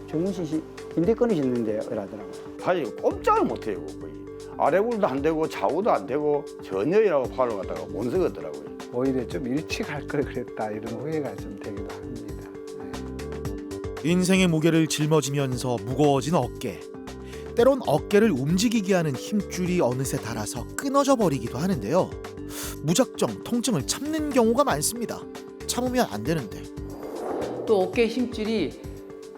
정윤씨 씨 인대 끊으셨는데요, 이러더라고요. 팔이 꼼짝을 못해요. 거의. 아래굴도 안 되고 좌우도 안 되고 전혀이라고 팔을 갖다가 못 쓰겠더라고요. 오히려 좀 일찍 할 걸 그랬다 이런 후회가 좀 되기도 합니다. 인생의 무게를 짊어지면서 무거워진 어깨. 때론 어깨를 움직이게 하는 힘줄이 어느새 닳아서 끊어져 버리기도 하는데요. 무작정 통증을 참는 경우가 많습니다. 참으면 안 되는데. 또 어깨 힘줄이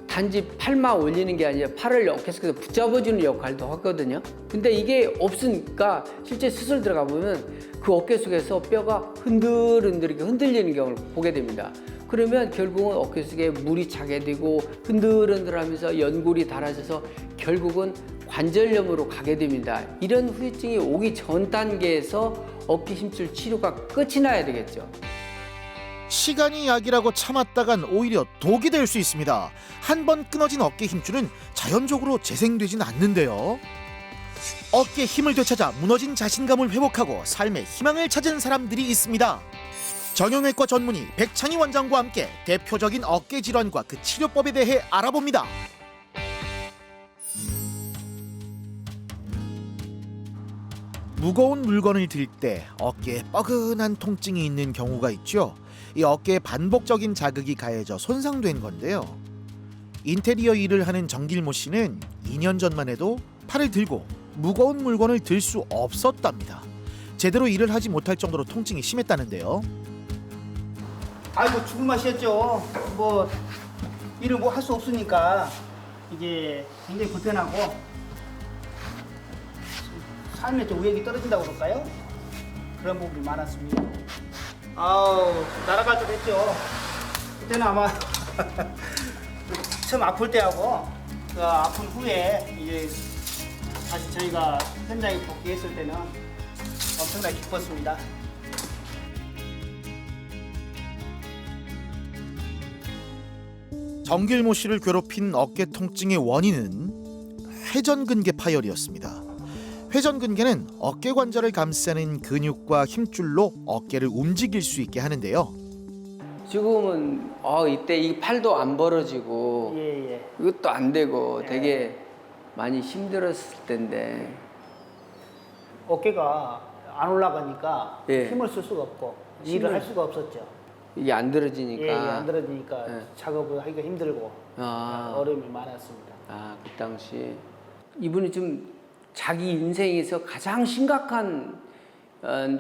단지 팔만 올리는 게 아니라 팔을 어깨 속에서 붙잡아주는 역할도 하거든요. 근데 이게 없으니까 실제 수술 들어가 보면 그 어깨 속에서 뼈가 흔들흔들 흔들리는 경우를 보게 됩니다. 그러면 결국은 어깨 속에 물이 차게 되고 흔들흔들하면서 연골이 닳아져서 결국은 관절염으로 가게 됩니다. 이런 후유증이 오기 전 단계에서 어깨 힘줄 치료가 끝이 나야 되겠죠. 시간이 약이라고 참았다간 오히려 독이 될 수 있습니다. 한 번 끊어진 어깨 힘줄은 자연적으로 재생되진 않는데요. 어깨 힘을 되찾아 무너진 자신감을 회복하고 삶의 희망을 찾은 사람들이 있습니다. 정형외과 전문의 백창희 원장과 함께 대표적인 어깨 질환과 그 치료법에 대해 알아봅니다. 무거운 물건을 들 때 어깨에 뻐근한 통증이 있는 경우가 있죠. 이 어깨에 반복적인 자극이 가해져 손상된 건데요. 인테리어 일을 하는 정길모 씨는 2년 전만 해도 팔을 들고 무거운 물건을 들 수 없었답니다. 제대로 일을 하지 못할 정도로 통증이 심했다는데요. 아이고 죽을 맛이었죠. 뭐 일을 뭐 할 수 없으니까 이게 굉장히 불편하고 삶에 좀 의욕이 떨어진다고 그럴까요? 그런 부분이 많았습니다. 아우 날아갈 듯 했죠. 그때는 아마 처음 아플 때하고 그 아픈 후에 이제 다시 저희가 현장에 복귀했을 때는 엄청나게 기뻤습니다. 정길모 씨를 괴롭힌 어깨 통증의 원인은 회전근개 파열이었습니다. 회전근개는 어깨 관절을 감싸는 근육과 힘줄로 어깨를 움직일 수 있게 하는데요. 지금은 이때 이 팔도 안 벌어지고 예. 이것도 안 되고 되게 많이 힘들었을 텐데 어깨가 안 올라가니까 예. 힘을 쓸 수가 없고 일을 할 수가 없었죠. 이게 안 들어지니까 예, 안 들어지니까 예. 작업을 하기가 힘들고 어려움이 많았습니다. 그 당시 이분이 좀 자기 인생에서 가장 심각한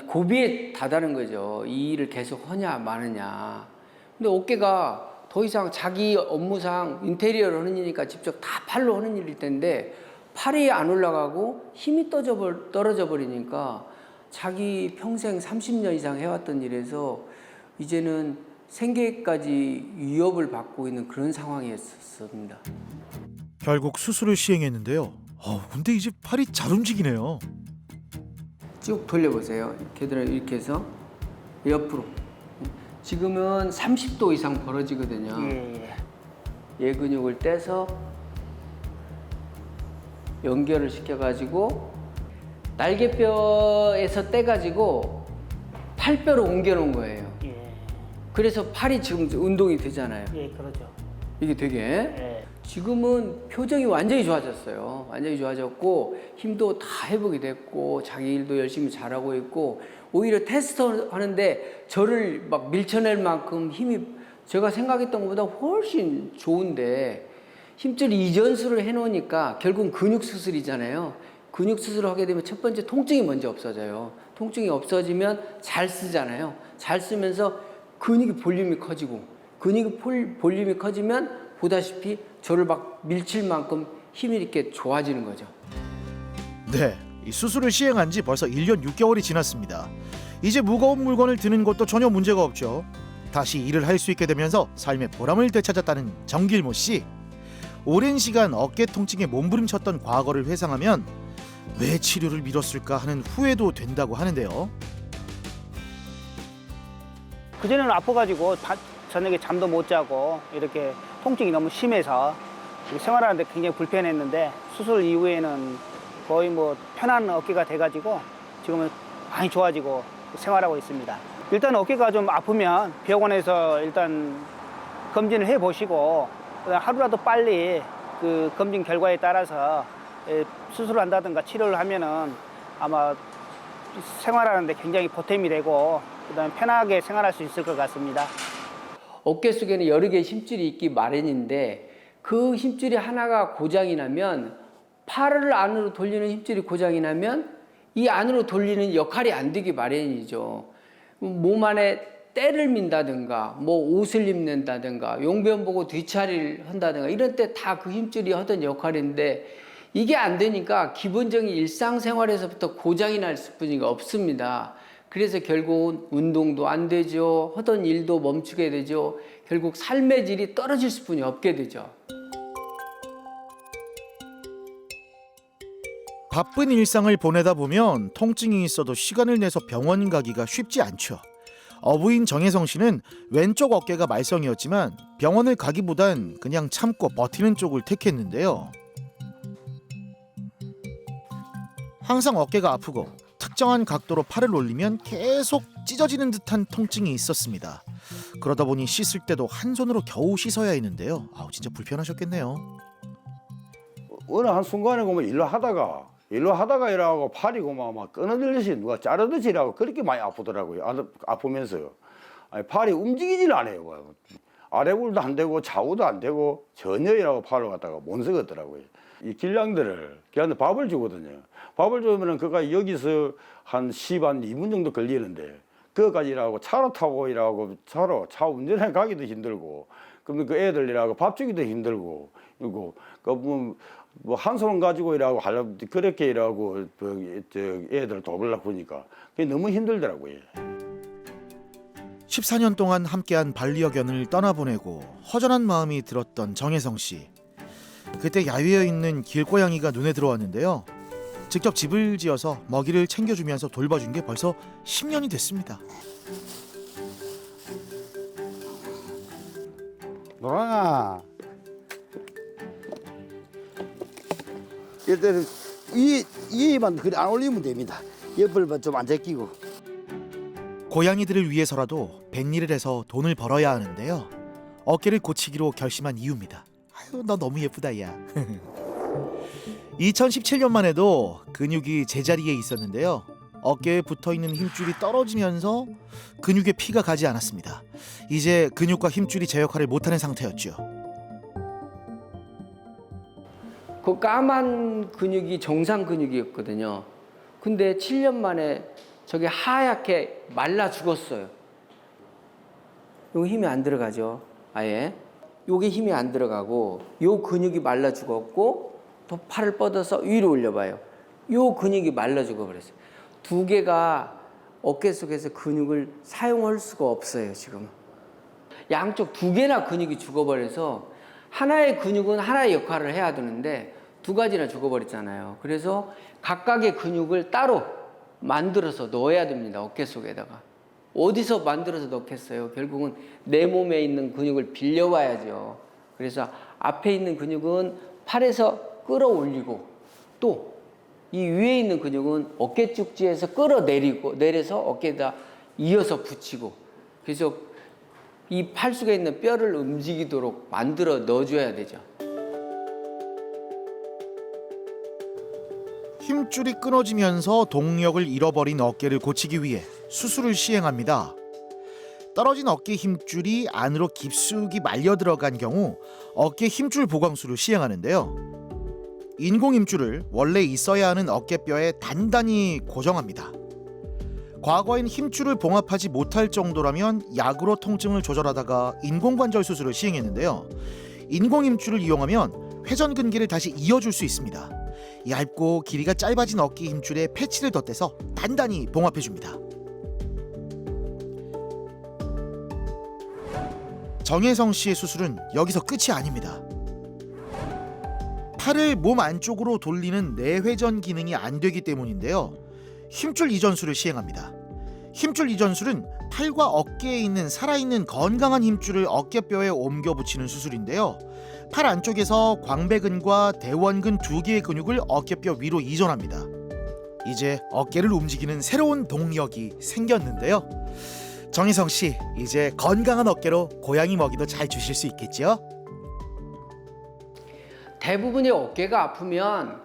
고비에 다다른 거죠. 이 일을 계속 하냐 마느냐. 근데 어깨가 더 이상 자기 업무상 인테리어를 하는 일이니까 직접 다 팔로 하는 일일 텐데 팔이 안 올라가고 힘이 떨어져 버리니까 자기 평생 30년 이상 해왔던 일에서 이제는 생계까지 위협을 받고 있는 그런 상황이었습니다. 결국 수술을 시행했는데요. 근데 이제 팔이 잘 움직이네요. 쭉 돌려보세요. 이렇게 해서 옆으로. 지금은 30도 이상 벌어지거든요. 얘 근육을 떼서 연결을 시켜가지고 날개뼈에서 떼가지고 팔뼈로 옮겨놓은 거예요. 그래서 팔이 지금 운동이 되잖아요. 예, 그러죠. 이게 되게 예. 지금은 표정이 완전히 좋아졌어요. 완전히 좋아졌고 힘도 다 회복이 됐고 자기 일도 열심히 잘하고 있고 오히려 테스트 하는데 저를 막 밀쳐낼 만큼 힘이 제가 생각했던 것보다 훨씬 좋은데 힘줄 이전술을 해놓으니까 결국은 근육 수술이잖아요. 근육 수술을 하게 되면 첫 번째 통증이 먼저 없어져요. 통증이 없어지면 잘 쓰잖아요. 잘 쓰면서 근육의 볼륨이 커지고 근육의 볼륨이 커지면 보다시피 저를 막 밀칠 만큼 힘이 이렇게 좋아지는 거죠. 네, 이 수술을 시행한 지 벌써 1년 6개월이 지났습니다. 이제 무거운 물건을 드는 것도 전혀 문제가 없죠. 다시 일을 할 수 있게 되면서 삶의 보람을 되찾았다는 정길모 씨. 오랜 시간 어깨 통증에 몸부림쳤던 과거를 회상하면 왜 치료를 미뤘을까 하는 후회도 된다고 하는데요. 그전에는 아파가지고 저녁에 잠도 못 자고 이렇게 통증이 너무 심해서 생활하는데 굉장히 불편했는데 수술 이후에는 거의 뭐 편한 어깨가 돼가지고 지금은 많이 좋아지고 생활하고 있습니다. 일단 어깨가 좀 아프면 병원에서 일단 검진을 해보시고 하루라도 빨리 그 검진 결과에 따라서 수술을 한다든가 치료를 하면은 아마 생활하는데 굉장히 보탬이 되고 그다음에 편하게 생활할 수 있을 것 같습니다. 어깨 속에는 여러 개의 힘줄이 있기 마련인데 그 힘줄이 하나가 고장이 나면 팔을 안으로 돌리는 힘줄이 고장이 나면 이 안으로 돌리는 역할이 안 되기 마련이죠. 몸 안에 때를 민다든가 뭐 옷을 입는다든가 용변 보고 뒷처리를 한다든가 이런 때 다 그 힘줄이 하던 역할인데 이게 안 되니까 기본적인 일상생활에서부터 고장이 날 수뿐이가 없습니다. 그래서 결국은 운동도 안 되죠. 하던 일도 멈추게 되죠. 결국 삶의 질이 떨어질 수뿐이 없게 되죠. 바쁜 일상을 보내다 보면 통증이 있어도 시간을 내서 병원 가기가 쉽지 않죠. 어부인 정혜성 씨는 왼쪽 어깨가 말썽이었지만 병원을 가기보단 그냥 참고 버티는 쪽을 택했는데요. 항상 어깨가 아프고 특정한 각도로 팔을 올리면 계속 찢어지는 듯한 통증이 있었습니다. 그러다 보니 씻을 때도 한 손으로 겨우 씻어야 했는데요. 진짜 불편하셨겠네요. 어느 한 순간에 보면 일로 하다가 일하고 팔이 막 끊어들듯이 누가 자르듯이 일하고 그렇게 많이 아프더라고요. 아프면서요. 아니, 팔이 움직이질 않아요. 아래굴도 안 되고 좌우도 안 되고 전혀 일하고 팔을 갖다가 못 쓰겠더라고요. 이 길냥들을 걔한테 밥을 주거든요. 밥을 주면은 그가 여기서 한 2분 정도 걸리는데 그거까지 일하고 차로 타고 일하고 차 운전해 가기도 힘들고 그러면 그 애들 일하고 밥 주기도 힘들고 그리고 뭐 한 손 가지고 일하고 그렇게 일하고 애들 돕으려고 보니까 그게 너무 힘들더라고요. 14년 동안 함께한 반려견을 떠나보내고 허전한 마음이 들었던 정혜성 씨. 그때 야위어 있는 길고양이가 눈에 들어왔는데요. 직접 집을 지어서 먹이를 챙겨주면서 돌봐준 게 벌써 10년이 됐습니다. 노랑아, 일단은 위에만 그리 안 올리면 됩니다. 옆을 좀 안 제끼고. 고양이들을 위해서라도 뱃일을 해서 돈을 벌어야 하는데요. 어깨를 고치기로 결심한 이유입니다. 아유, 너 너무 예쁘다, 야. 2017년만 해도 근육이 제자리에 있었는데요. 어깨에 붙어있는 힘줄이 떨어지면서 근육에 피가 가지 않았습니다. 이제 근육과 힘줄이 제 역할을 못하는 상태였죠. 그 까만 근육이 정상 근육이었거든요. 근데 7년 만에 저게 하얗게 말라 죽었어요. 요 힘이 안 들어가죠. 아예. 요게 힘이 안 들어가고 요 근육이 말라 죽었고 또 팔을 뻗어서 위로 올려봐요. 요 근육이 말라 죽어버렸어요. 두 개가 어깨 속에서 근육을 사용할 수가 없어요, 지금. 양쪽 두 개나 근육이 죽어버려서 하나의 근육은 하나의 역할을 해야 되는데 두 가지나 죽어버렸잖아요. 그래서 각각의 근육을 따로 만들어서 넣어야 됩니다. 어깨 속에다가. 어디서 만들어서 넣겠어요? 결국은 내 몸에 있는 근육을 빌려와야죠. 그래서 앞에 있는 근육은 팔에서 끌어올리고 또 이 위에 있는 근육은 어깨 쪽지에서 내려서 어깨에다 이어서 붙이고 그래서 이 팔 속에 있는 뼈를 움직이도록 만들어 넣어줘야 되죠. 힘줄이 끊어지면서 동력을 잃어버린 어깨를 고치기 위해 수술을 시행합니다. 떨어진 어깨 힘줄이 안으로 깊숙이 말려 들어간 경우 어깨 힘줄 보강술을 시행하는데요. 인공 힘줄을 원래 있어야 하는 어깨뼈에 단단히 고정합니다. 과거엔 힘줄을 봉합하지 못할 정도라면 약으로 통증을 조절하다가 인공관절 수술을 시행했는데요. 인공 힘줄을 이용하면 회전근개를 다시 이어줄 수 있습니다. 얇고 길이가 짧아진 어깨 힘줄에 패치를 덧대서 단단히 봉합해줍니다. 정혜성 씨의 수술은 여기서 끝이 아닙니다. 팔을 몸 안쪽으로 돌리는 내회전 기능이 안 되기 때문인데요. 힘줄 이전술을 시행합니다. 힘줄 이전술은 팔과 어깨에 있는 살아있는 건강한 힘줄을 어깨뼈에 옮겨 붙이는 수술인데요. 팔 안쪽에서 광배근과 대원근 두 개의 근육을 어깨뼈 위로 이전합니다. 이제 어깨를 움직이는 새로운 동력이 생겼는데요. 정혜성 씨, 이제 건강한 어깨로 고양이 먹이도 잘 주실 수 있겠죠? 대부분의 어깨가 아프면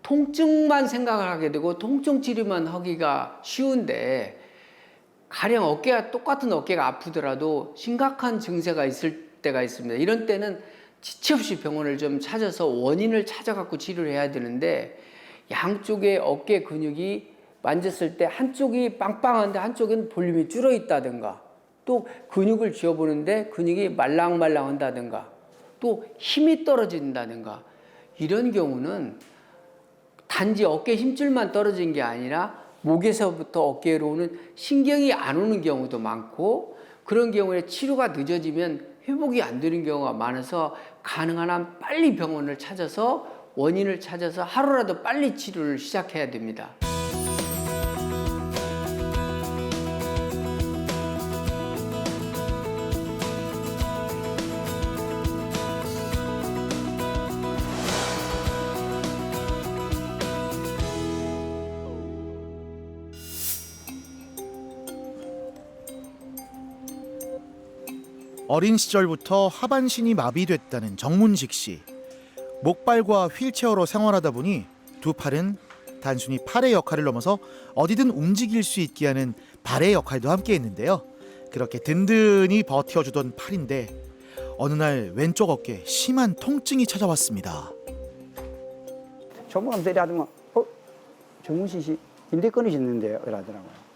통증만 생각을 하게 되고 통증 치료만 하기가 쉬운데 가령 어깨가 똑같은 어깨가 아프더라도 심각한 증세가 있을 때가 있습니다. 이런 때는 지체 없이 병원을 좀 찾아서 원인을 찾아갖고 치료를 해야 되는데 양쪽의 어깨 근육이 만졌을 때 한쪽이 빵빵한데 한쪽은 볼륨이 줄어 있다든가 또 근육을 쥐어보는데 근육이 말랑말랑한다든가 또 힘이 떨어진다든가 이런 경우는 단지 어깨 힘줄만 떨어진 게 아니라 목에서부터 어깨로 오는 신경이 안 오는 경우도 많고 그런 경우에 치료가 늦어지면 회복이 안 되는 경우가 많아서 가능한 한 빨리 병원을 찾아서 원인을 찾아서 하루라도 빨리 치료를 시작해야 됩니다. 어린 시절부터 하반신이 마비됐다는 정문식 씨. 목발과 휠체어로 생활하다 보니 두 팔은 단순히 팔의 역할을 넘어서 어디든 움직일 수 있게 하는 발의 역할도 함께 했는데요. 그렇게 든든히 버텨주던 팔인데 어느 날 왼쪽 어깨에 심한 통증이 찾아왔습니다. 전문가 때리하더만 정문식 씨 인대 끊어졌는데요 이러더라고요.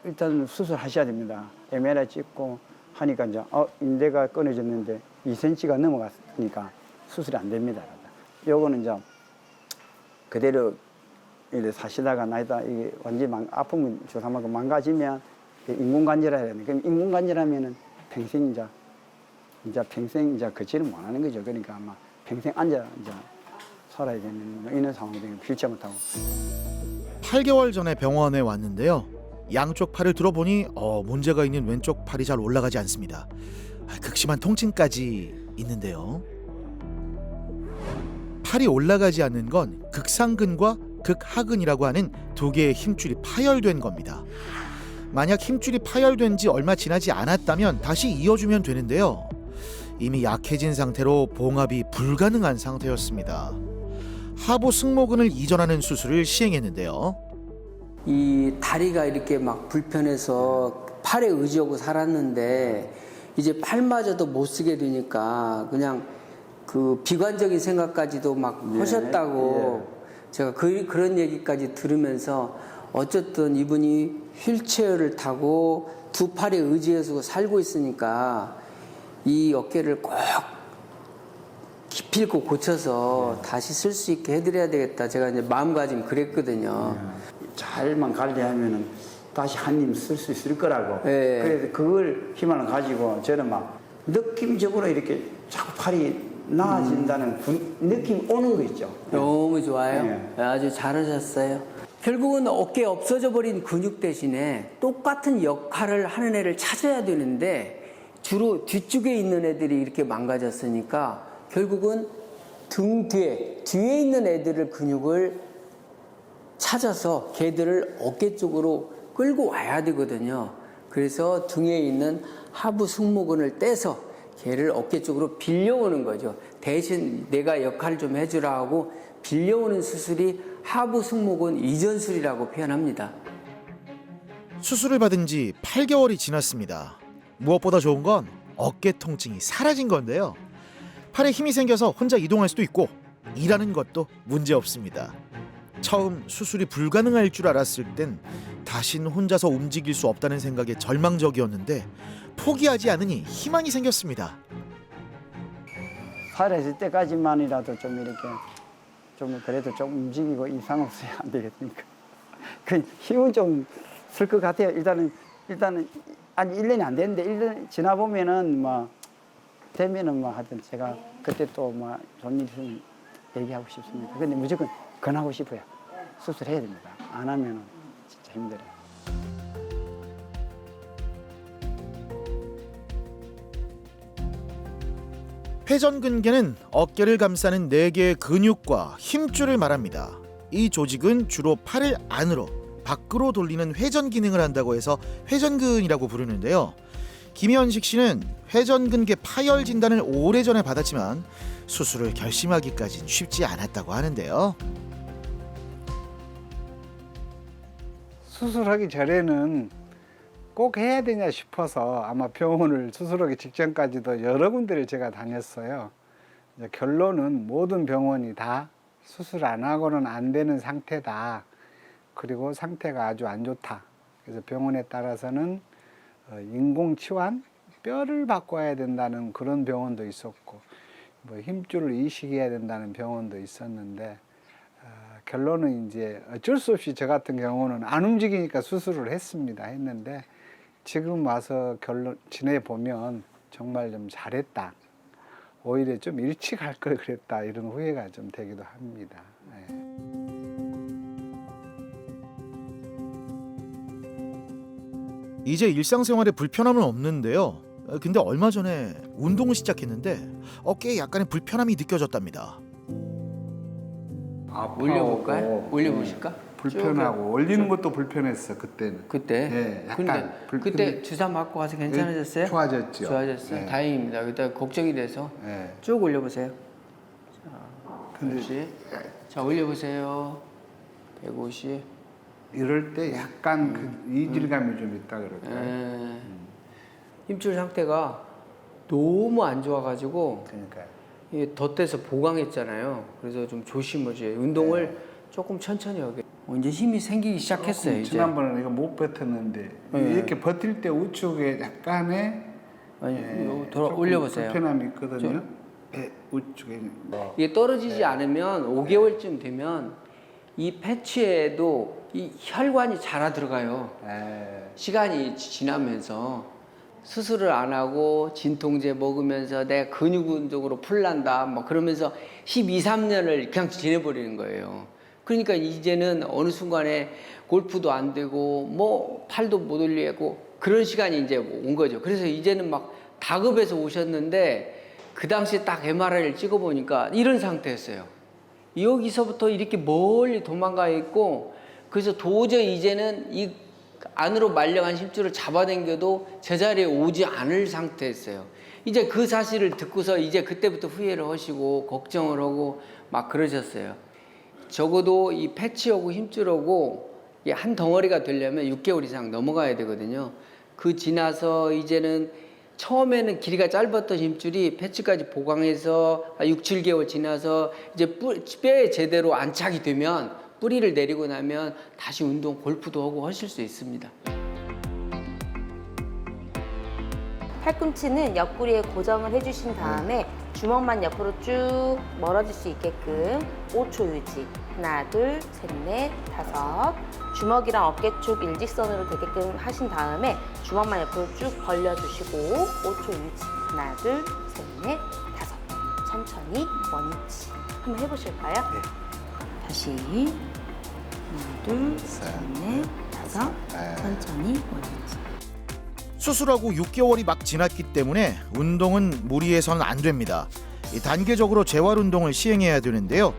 일단 수술하셔야 됩니다. MRI 찍고 하니까 이제 인대가 끊어졌는데 2cm가 넘어갔으니까 수술이 안 됩니다. 요거는 이제 그대로 이제 사시다가 나이다 이게 완전히 아프면 주사만큼 망가지면 인공관절해야 되는데 그럼 인공관절하면은 평생 이제 평생 이제 걷지를 못하는 거죠. 그러니까 아마 평생 앉아 이제 살아야 되는 이런 상황이 되면 휠체어 못하고. 8개월 전에 병원에 왔는데요. 양쪽 팔을 들어보니 문제가 있는 왼쪽 팔이 잘 올라가지 않습니다. 극심한 통증까지 있는데요. 팔이 올라가지 않는 건 극상근과 극하근이라고 하는 두 개의 힘줄이 파열된 겁니다. 만약 힘줄이 파열된 지 얼마 지나지 않았다면 다시 이어주면 되는데요. 이미 약해진 상태로 봉합이 불가능한 상태였습니다. 하부 승모근을 이전하는 수술을 시행했는데요. 이 다리가 이렇게 막 불편해서 팔에 의지하고 살았는데 이제 팔마저도 못 쓰게 되니까 그냥 그 비관적인 생각까지도 막 하셨다고 제가 그런 얘기까지 들으면서 어쨌든 이분이 휠체어를 타고 두 팔에 의지해서 살고 있으니까 이 어깨를 꼭 기필코 고쳐서 다시 쓸 수 있게 해드려야 되겠다. 제가 이제 마음가짐 그랬거든요. 잘만 관리하면은 다시 한 힘 쓸 수 있을 거라고. 네. 그래서 그걸 희망을 가지고 저는 막 느낌적으로 이렇게 자꾸 팔이 나아진다는 느낌 오는 거 있죠. 너무 좋아요. 네. 아주 잘하셨어요. 결국은 어깨에 없어져 버린 근육 대신에 똑같은 역할을 하는 애를 찾아야 되는데 주로 뒤쪽에 있는 애들이 이렇게 망가졌으니까 결국은 등 뒤에 있는 애들을 근육을 찾아서 걔들을 어깨 쪽으로 끌고 와야 되거든요. 그래서 등에 있는 하부 승모근을 떼서 걔를 어깨 쪽으로 빌려오는 거죠. 대신 내가 역할을 좀 해주라 하고 빌려오는 수술이 하부 승모근 이전술이라고 표현합니다. 수술을 받은 지 8개월이 지났습니다. 무엇보다 좋은 건 어깨 통증이 사라진 건데요. 팔에 힘이 생겨서 혼자 이동할 수도 있고 일하는 것도 문제 없습니다. 처음 수술이 불가능할 줄 알았을 땐 다신 혼자서 움직일 수 없다는 생각에 절망적이었는데 포기하지 않으니 희망이 생겼습니다. 살아있을 때까지만이라도 좀 이렇게 좀 그래도 좀 움직이고 이상 없어야 안 되겠습니까? 그 힘은 좀 쓸 것 같아요. 일단은 아직 1년이 안 됐는데 1년 지나 보면은 뭐 되면은 뭐 하여튼 제가 그때 또 뭐 좋은 일 있으면 얘기하고 싶습니다. 근데 무조건 권하고 싶어요. 수술해야 됩니다. 안 하면은 진짜 힘들어요. 회전근개는 어깨를 감싸는 4개의 근육과 힘줄을 말합니다. 이 조직은 주로 팔을 안으로 밖으로 돌리는 회전 기능을 한다고 해서 회전근이라고 부르는데요. 김현식 씨는 회전근개 파열 진단을 오래전에 받았지만 수술을 결심하기까진 쉽지 않았다고 하는데요. 수술하기 전에는 꼭 해야 되냐 싶어서 아마 병원을 수술하기 직전까지도 여러 군데를 제가 다녔어요. 이제 결론은 모든 병원이 다 수술 안 하고는 안 되는 상태다. 그리고 상태가 아주 안 좋다. 그래서 병원에 따라서는 인공치환, 뼈를 바꿔야 된다는 그런 병원도 있었고, 뭐 힘줄을 이식해야 된다는 병원도 있었는데, 결론은 이제 어쩔 수 없이 저 같은 경우는 안 움직이니까 수술을 했는데 지금 와서 결론 지내 보면 정말 좀 잘했다. 오히려 좀 일찍 할 걸 그랬다 이런 후회가 좀 되기도 합니다. 네. 이제 일상생활에 불편함은 없는데요. 근데 얼마 전에 운동을 시작했는데 어깨에 약간의 불편함이 느껴졌답니다. 올려볼까요? 올려보실까? 불편하고 올리는 것도 불편했어 그때는. 그때? 네, 약간 근데 그때 주사 맞고 가서 괜찮아졌어요? 좋아졌죠. 좋아졌어요? 네. 다행입니다. 그때 걱정이 돼서 네. 쭉 올려보세요. 근데 그렇지. 자, 올려보세요. 150. 이럴 때 약간 그 이질감이 좀 있다 그럴까요? 에, 힘줄 상태가 너무 안 좋아가지고 그러니까 이게 덧대서 보강했잖아요. 그래서 좀 조심하세요. 운동을 조금 천천히 하게. 이제 힘이 생기기 시작했어요. 이제. 지난번에는 이거 못 버텼는데 네. 이렇게 버틸 때 우측에 약간의 아니, 조금 올려보세요. 불편함이 있거든요. 우측에 이게 떨어지지 않으면 5개월쯤 되면 이 패치에도 이 혈관이 자라 들어가요. 시간이 지나면서 수술을 안 하고 진통제 먹으면서 내가 근육 운동으로 풀난다 뭐 그러면서 12, 13년을 그냥 지내버리는 거예요. 그러니까 이제는 어느 순간에 골프도 안 되고 뭐 팔도 못 올리고 그런 시간이 이제 온 거죠. 그래서 이제는 막 다급해서 오셨는데 그 당시에 딱 MRI를 찍어보니까 이런 상태였어요. 여기서부터 이렇게 멀리 도망가 있고 그래서 도저히 이제는 이 안으로 말려간 힘줄을 잡아당겨도 제자리에 오지 않을 상태였어요. 이제 그 사실을 듣고서 이제 그때부터 후회를 하시고 걱정을 하고 막 그러셨어요. 적어도 이 패치하고 힘줄하고 한 덩어리가 되려면 6개월 이상 넘어가야 되거든요. 그 지나서 이제는 처음에는 길이가 짧았던 힘줄이 패치까지 보강해서 6, 7개월 지나서 이제 뼈에 제대로 안착이 되면 뿌리를 내리고 나면 다시 운동, 골프도 하고 하실 수 있습니다. 팔꿈치는 옆구리에 고정을 해주신 다음에 주먹만 옆으로 쭉 멀어질 수 있게끔 5초 유지. 하나, 둘, 셋, 넷, 다섯. 주먹이랑 어깨 쪽 일직선으로 되게끔 하신 다음에 주먹만 옆으로 쭉 벌려주시고 5초 유지. 하나, 둘, 셋, 넷, 다섯. 천천히 원위치. 한번 해보실까요? 네. 다시 하나, 둘, 셋, 넷, 다섯. 천천히 원위치. 수술하고 6개월이 막 지났기 때문에 운동은 무리해서는 안 됩니다. 단계적으로 재활 운동을 시행해야 되는데요.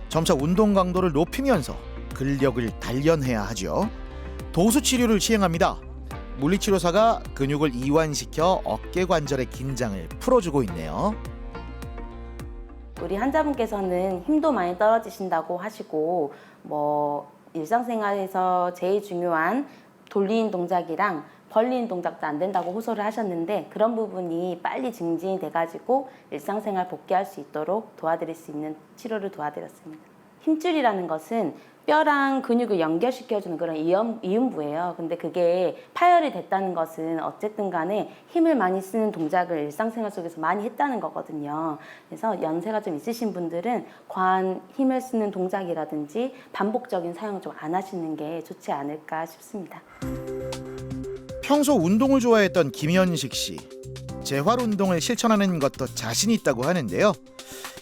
점차 운동 강도를 높이면서 근력을 단련해야 하죠. 도수 치료를 시행합니다. 물리치료사가 근육을 이완시켜 어깨 관절의 긴장을 풀어주고 있네요. 우리 환자분께서는 힘도 많이 떨어지신다고 하시고 뭐 일상생활에서 제일 중요한 돌리는 동작이랑 벌리는 동작도 안 된다고 호소를 하셨는데 그런 부분이 빨리 증진이 돼가지고 일상생활 복귀할 수 있도록 도와드릴 수 있는 치료를 도와드렸습니다. 힘줄이라는 것은 뼈랑 근육을 연결시켜주는 그런 이음부예요. 근데 그게 파열이 됐다는 것은 어쨌든 간에 힘을 많이 쓰는 동작을 일상생활 속에서 많이 했다는 거거든요. 그래서 연세가 좀 있으신 분들은 과한 힘을 쓰는 동작이라든지 반복적인 사용을 좀 안 하시는 게 좋지 않을까 싶습니다. 평소 운동을 좋아했던 김현식 씨. 재활 운동을 실천하는 것도 자신 있다고 하는데요.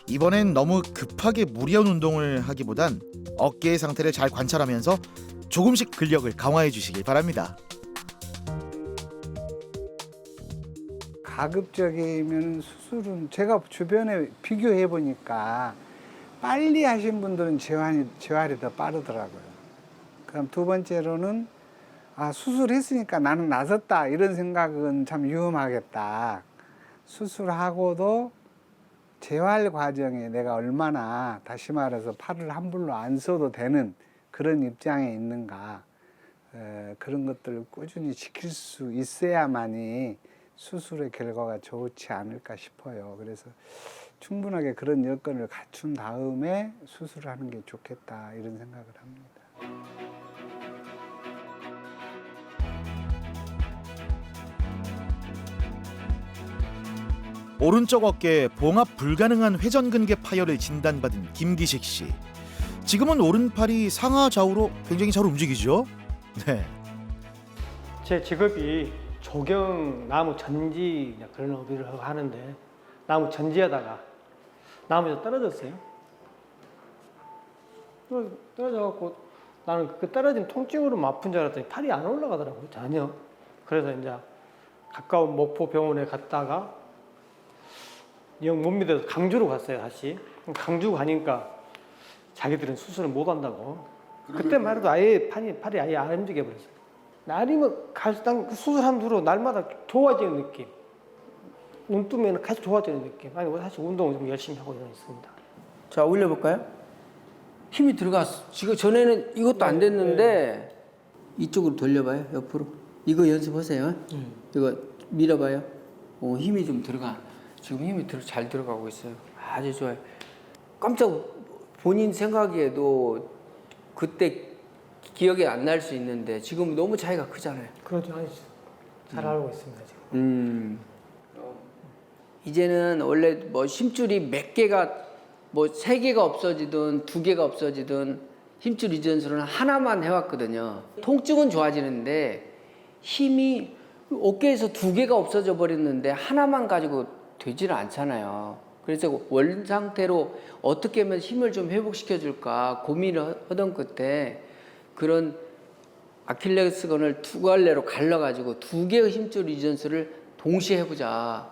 이번엔 너무 급하게 무리한 운동을 하기보단 어깨의 상태를 잘 관찰하면서 조금씩 근력을 강화해 주시길 바랍니다. 가급적이면 수술은 제가 주변에 비교해 보니까 빨리 하신 분들은 재활이 더 빠르더라고요. 그럼 두 번째로는 아, 수술했으니까 나는 나섰다 이런 생각은 참 위험하겠다. 수술하고도 재활 과정에 내가 얼마나, 다시 말해서 팔을 함부로 안 써도 되는 그런 입장에 있는가, 그런 것들을 꾸준히 지킬 수 있어야만이 수술의 결과가 좋지 않을까 싶어요. 그래서 충분하게 그런 여건을 갖춘 다음에 수술하는 게 좋겠다 이런 생각을 합니다. 오른쪽 어깨에 봉합 불가능한 회전근개 파열을 진단받은 김기식 씨. 지금은 오른팔이 상하 좌우로 굉장히 잘 움직이죠. 네. 제 직업이 조경 나무 전지 그런 업을 하는데 나무 전지하다가 나무에서 떨어졌어요. 떨어져갖고 나는 그 떨어진 통증으로 아픈 줄 알았더니 팔이 안 올라가더라고요, 전혀. 그래서 이제 가까운 목포 병원에 갔다가 영 못 믿어서 강주로 갔어요, 다시. 강주 가니까 자기들은 수술을 못 한다고. 그때만 해도 아예 팔이 아예 안 움직여 버렸어요. 날이면 갈수록 수술한 후로 날마다 좋아지는 느낌. 눈 뜨면 계속 좋아지는 느낌. 아니, 사실 운동을 좀 열심히 하고 있습니다. 자, 올려볼까요? 힘이 들어갔어. 지금 전에는 이것도 안 됐는데 이쪽으로 돌려봐요, 옆으로. 이거 연습하세요. 이거 밀어봐요. 힘이 좀 들어가. 지금 힘이 잘 들어가고 있어요. 아주 좋아요. 깜짝 본인 생각에도 그때 기억이 안 날 수 있는데 지금 너무 차이가 크잖아요. 그렇죠. 아니, 잘 알고 있습니다, 지금. 이제는 원래 뭐 힘줄이 몇 개가 뭐 3개가 없어지든 2개가 없어지든 힘줄 이전술은 하나만 해왔거든요. 통증은 좋아지는데 힘이 어깨에서 2개가 없어져 버렸는데 하나만 가지고 되지는 않잖아요. 그래서 원 상태로 어떻게 하면 힘을 좀 회복시켜 줄까 고민을 하던 끝에 그런 아킬레스건을 2갈래로 갈라가지고 2개의 힘줄 이전술을 동시에 해보자.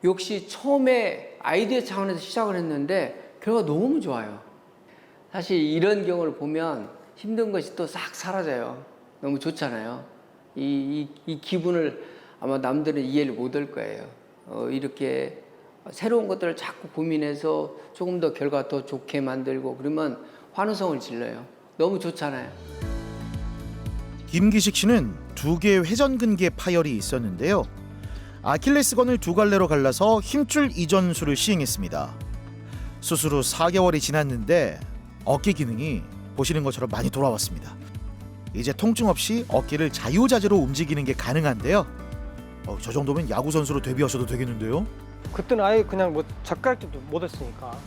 역시 처음에 아이디어 차원에서 시작을 했는데 결과가 너무 좋아요. 사실 이런 경우를 보면 힘든 것이 또 싹 사라져요. 너무 좋잖아요. 이 기분을 아마 남들은 이해를 못할 거예요. 이렇게 새로운 것들을 자꾸 고민해서 조금 더 결과 더 좋게 만들고 그러면 환호성을 질러요. 너무 좋잖아요. 김기식 씨는 2개의 회전근개 파열이 있었는데요. 아킬레스건을 2갈래로 갈라서 힘줄 이전술을 시행했습니다. 수술 후 4개월이 지났는데 어깨 기능이 보시는 것처럼 많이 돌아왔습니다. 이제 통증 없이 어깨를 자유자재로 움직이는 게 가능한데요. 저 정도면 야구 선수로 데뷔하셔도 되겠는데요. 그때는 아예 그냥 뭐 젓가락질도 못했으니까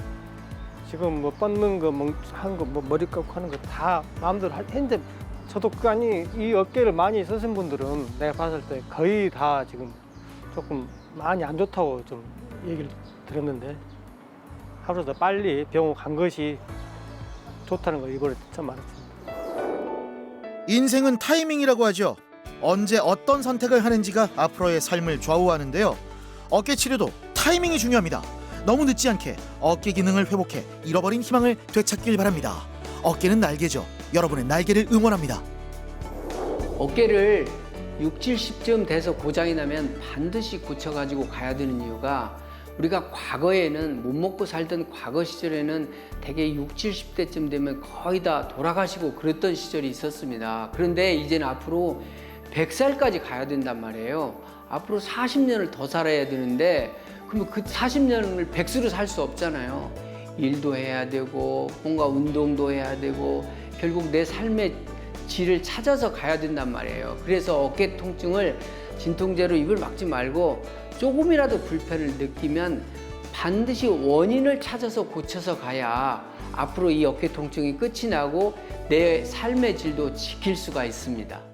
지금 뭐 뻗는 거, 한 거, 뭐 머리 깎고 하는 거 다 마음대로 했는데 저도 이 어깨를 많이 쓰신 분들은 내가 봤을 때 거의 다 지금 조금 많이 안 좋다고 좀 얘기를 들었는데 하루 더 빨리 병원 간 것이 좋다는 걸 이번에 처음 알았습니다. 인생은 타이밍이라고 하죠. 언제 어떤 선택을 하는지가 앞으로의 삶을 좌우하는데요. 어깨 치료도 타이밍이 중요합니다. 너무 늦지 않게 어깨 기능을 회복해 잃어버린 희망을 되찾길 바랍니다. 어깨는 날개죠. 여러분의 날개를 응원합니다. 어깨를 6, 70쯤 돼서 고장이 나면 반드시 고쳐가지고 가야 되는 이유가 우리가 과거에는 못 먹고 살던 과거 시절에는 대개 6, 70대쯤 되면 거의 다 돌아가시고 그랬던 시절이 있었습니다. 그런데 이제는 앞으로 100살까지 가야 된단 말이에요. 앞으로 40년을 더 살아야 되는데 그러면 그 40년을 백수로 살 수 없잖아요. 일도 해야 되고 뭔가 운동도 해야 되고 결국 내 삶의 질을 찾아서 가야 된단 말이에요. 그래서 어깨 통증을 진통제로 입을 막지 말고 조금이라도 불편을 느끼면 반드시 원인을 찾아서 고쳐서 가야 앞으로 이 어깨 통증이 끝이 나고 내 삶의 질도 지킬 수가 있습니다.